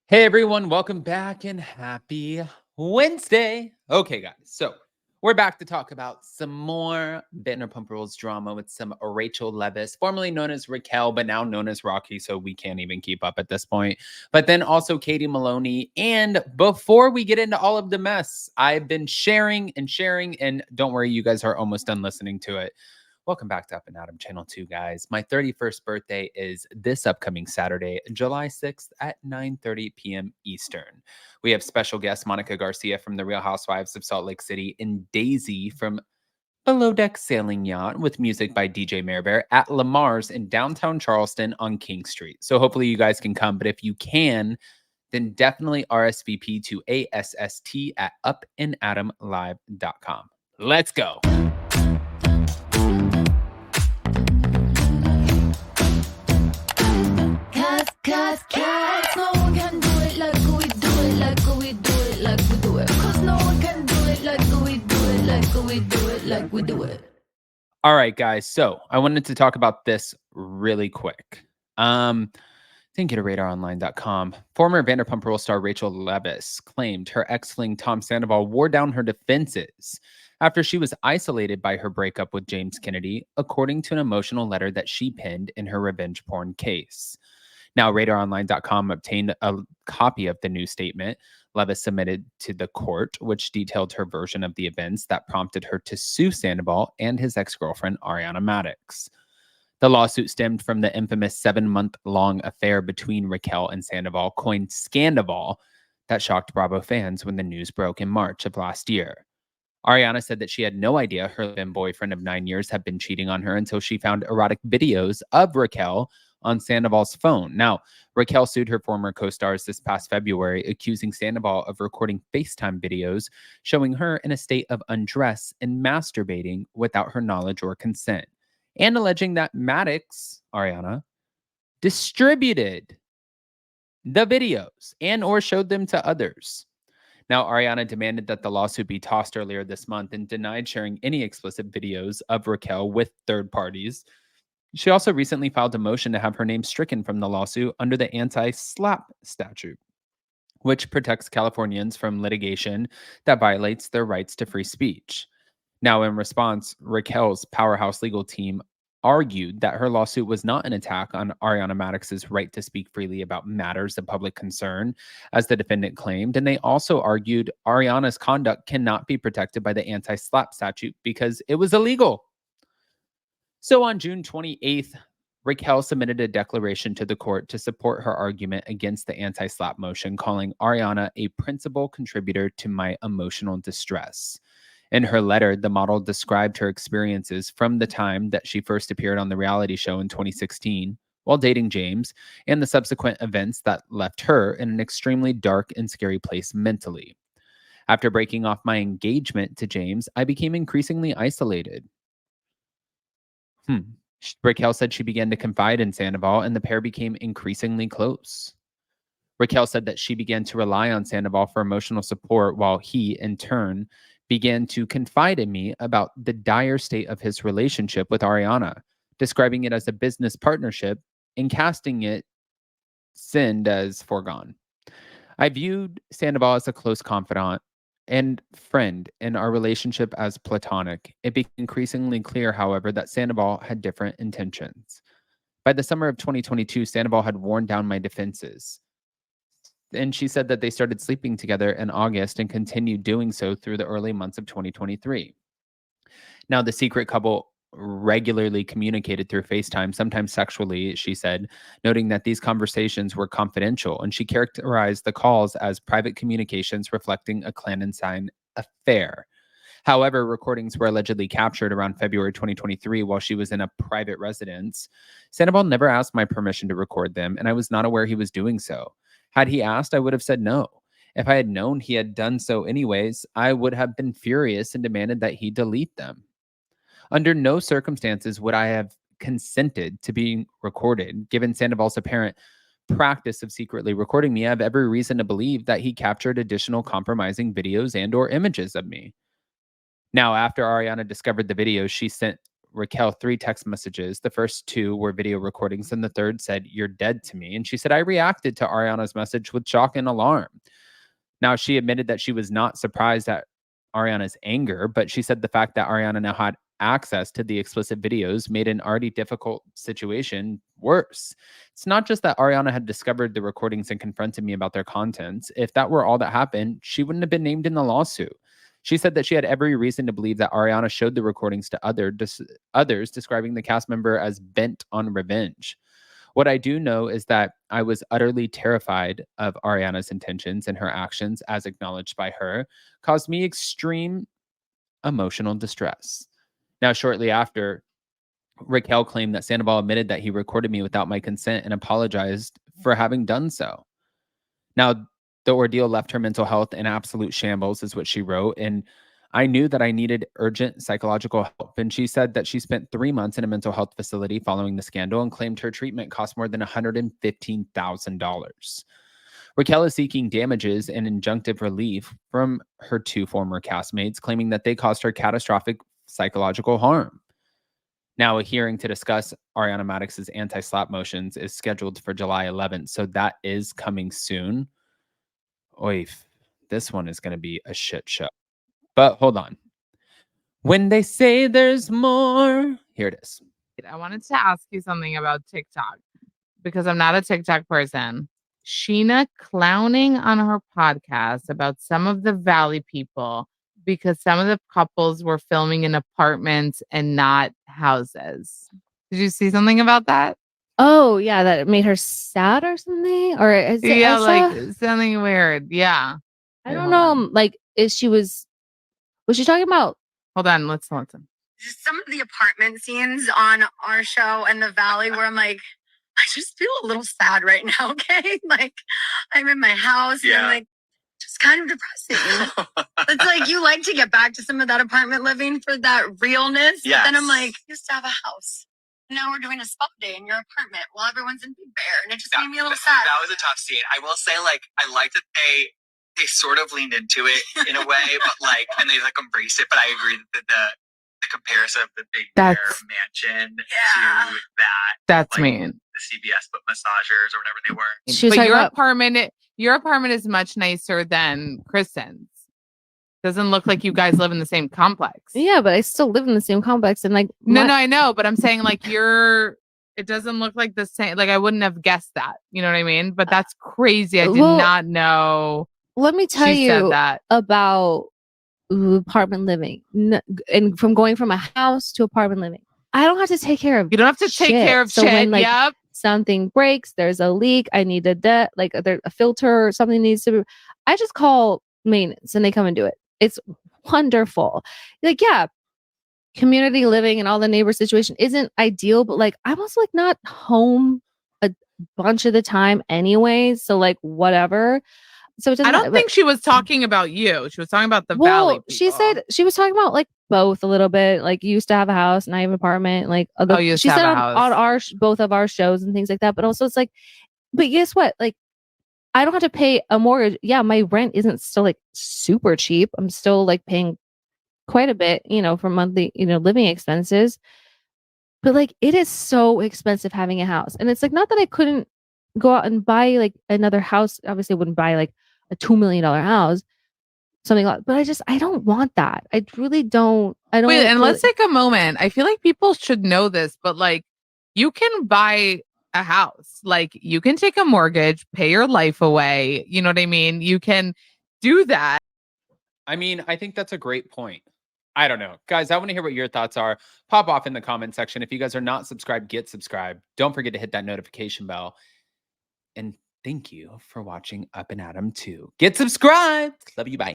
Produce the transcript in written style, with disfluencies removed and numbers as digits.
Hey everyone, welcome back and happy Wednesday. Okay, guys, so we're back to talk about some more Vanderpump Rules drama with some Rachel Leviss, formerly known as Raquel, but now known as Rocky, so we can't even keep up at this point. But then also Katie Maloney. And before we get into all of the mess, I've been sharing, and don't worry, you guys are almost done listening to it. Welcome back to Up and Adam Channel 2, guys. My 31st birthday is this upcoming Saturday, July 6th at 9:30 p.m. Eastern. We have special guest Monica Garcia from The Real Housewives of Salt Lake City and Daisy from Below Deck Sailing Yacht with music by DJ Bear at Lamar's in downtown Charleston on King Street. So hopefully you guys can come, but if you can, then definitely RSVP to ASST at upandadamlive.com. Let's go. Cause no one can do it like we do it, like we do it, like we do it. Cause no one can do it like we do it, like we do it, like we do it. All right, guys. So I wanted to talk about this really quick. Thank you to RadarOnline.com. Former Vanderpump Rules star Raquel Leviss claimed her ex-fling Tom Sandoval wore down her defenses after she was isolated by her breakup with James Kennedy, according to an emotional letter that she penned in her revenge porn case. Now, RadarOnline.com obtained a copy of the new statement Leviss submitted to the court, which detailed her version of the events that prompted her to sue Sandoval and his ex-girlfriend, Ariana Madix. The lawsuit stemmed from the infamous 7-month-long affair between Raquel and Sandoval, coined Scandoval, that shocked Bravo fans when the news broke in March of last year. Ariana said that she had no idea her then boyfriend of 9 years had been cheating on her until she found erotic videos of Raquel on Sandoval's phone. Now, Raquel sued her former co-stars this past February, accusing Sandoval of recording FaceTime videos showing her in a state of undress and masturbating without her knowledge or consent, and alleging that Madix, Ariana, distributed the videos and or showed them to others. Now, Ariana demanded that the lawsuit be tossed earlier this month and denied sharing any explicit videos of Raquel with third parties. She also recently filed a motion to have her name stricken from the lawsuit under the anti-SLAPP statute, which protects Californians from litigation that violates their rights to free speech. Now, in response, Raquel's powerhouse legal team argued that her lawsuit was not an attack on Ariana Madix's right to speak freely about matters of public concern, as the defendant claimed. And they also argued Ariana's conduct cannot be protected by the anti-SLAPP statute because it was illegal. So on June 28th, Raquel submitted a declaration to the court to support her argument against the anti-SLAPP motion, calling Ariana a principal contributor to my emotional distress. In her letter, the model described her experiences from the time that she first appeared on the reality show in 2016 while dating James and the subsequent events that left her in an extremely dark and scary place mentally. After breaking off my engagement to James, I became increasingly isolated. Raquel said she began to confide in Sandoval and the pair became increasingly close. Raquel said that she began to rely on Sandoval for emotional support while he, in turn, began to confide in me about the dire state of his relationship with Ariana, describing it as a business partnership and casting it sinned as foregone. I viewed Sandoval as a close confidant and friend in our relationship as platonic. It became increasingly clear, however, that Sandoval had different intentions. By the summer of 2022, Sandoval had worn down my defenses. And she said that they started sleeping together in August and continued doing so through the early months of 2023. Now, the secret couple regularly communicated through FaceTime, sometimes sexually, she said, noting that these conversations were confidential, and she characterized the calls as private communications reflecting a clandestine affair. However, recordings were allegedly captured around February 2023 while she was in a private residence. Sandoval never asked my permission to record them, and I was not aware he was doing so. Had he asked, I would have said no. If I had known he had done so anyways, I would have been furious and demanded that he delete them. Under no circumstances would I have consented to being recorded. Given Sandoval's apparent practice of secretly recording me, I have every reason to believe that he captured additional compromising videos and or images of me. Now, after Ariana discovered the videos, she sent Raquel 3 text messages. The first 2 were video recordings, and the third said, "You're dead to me." And she said, "I reacted to Ariana's message with shock and alarm." Now, she admitted that she was not surprised at Ariana's anger, but she said the fact that Ariana now had access to the explicit videos made an already difficult situation worse. It's not just that Ariana had discovered the recordings and confronted me about their contents. If that were all that happened, she wouldn't have been named in the lawsuit. She said that she had every reason to believe that Ariana showed the recordings to others, describing the cast member as bent on revenge. What I do know is that I was utterly terrified of Ariana's intentions, and her actions, as acknowledged by her, caused me extreme emotional distress. Now, shortly after, Raquel claimed that Sandoval admitted that he recorded me without my consent and apologized for having done so. Now, the ordeal left her mental health in absolute shambles, is what she wrote. And I knew that I needed urgent psychological help. And she said that she spent 3 months in a mental health facility following the scandal and claimed her treatment cost more than $115,000. Raquel is seeking damages and injunctive relief from her 2 former castmates, claiming that they caused her catastrophic psychological harm. Now, a hearing to discuss Ariana Madix's anti-slap motions is scheduled for July 11th, so that is coming soon. Oy, this one is going to be a shit show. But hold on. When they say there's more, here it is. I wanted to ask you something about TikTok because I'm not a TikTok person. Sheena clowning on her podcast about some of the Valley people because some of the couples were filming in apartments and not houses. Did you see something about that? Oh, yeah, that it made her sad or something? Or is it, Yeah, like something weird. Yeah. I don't know. Like, was she talking about? Hold on, let's listen. Just some of the apartment scenes on our show and the Valley where I'm like, I just feel a little sad right now, okay? Like, I'm in my house and I'm like, just kind of depressing. It's like you like to get back to some of that apartment living for that realness. Yes. Then I'm like, I used to have a house. Now we're doing a spa day in your apartment while everyone's in Big Bear. And it just made me a little sad. That was a tough scene. I will say, like, I like that they sort of leaned into it in a way, but like, and they like embraced it. But I agree that the comparison of the Big Bear mansion to that's like, mean. the CBS foot massagers or whatever they were. She was But talking about your apartment is much nicer than Kristen's. Doesn't look like you guys live in the same complex. Yeah, but I still live in the same complex and like No, I know, but I'm saying like it doesn't look like the same. Like I wouldn't have guessed that. You know what I mean? But that's crazy. I did not know. Let me tell you that. about apartment living and from going from a house to apartment living. I don't have to take care of. You don't have to take care of so shit. When, like, yep. something breaks, there's a leak, I need a filter or something needs to be. I just call maintenance and they come and do it. It's wonderful. Like, yeah, community living and all the neighbor situation isn't ideal, but like I'm also like not home a bunch of the time anyway. So like whatever. So it doesn't, I don't think she was talking about you. She was talking about the Valley people. She said she was talking about like both a little bit. Like you used to have a house and I have an apartment. Like she said on both of our shows and things like that. But also it's like, but guess what? Like I don't have to pay a mortgage. Yeah, my rent isn't still like super cheap. I'm still like paying quite a bit, for monthly, living expenses. But like it is so expensive having a house. And it's like not that I couldn't go out and buy like another house. Obviously I wouldn't buy like a $2 million house, something like, but I don't want that. I really don't. Wait, and let's take a moment. I feel like people should know this, but like you can buy a house, like you can take a mortgage, pay your life away. You know what I mean? You can do that. I mean, I think that's a great point. I don't know. Guys, I want to hear what your thoughts are. Pop off in the comment section. If you guys are not subscribed, get subscribed. Don't forget to hit that notification bell. And thank you for watching Up and Adam 2. Get subscribed. Love you. Bye.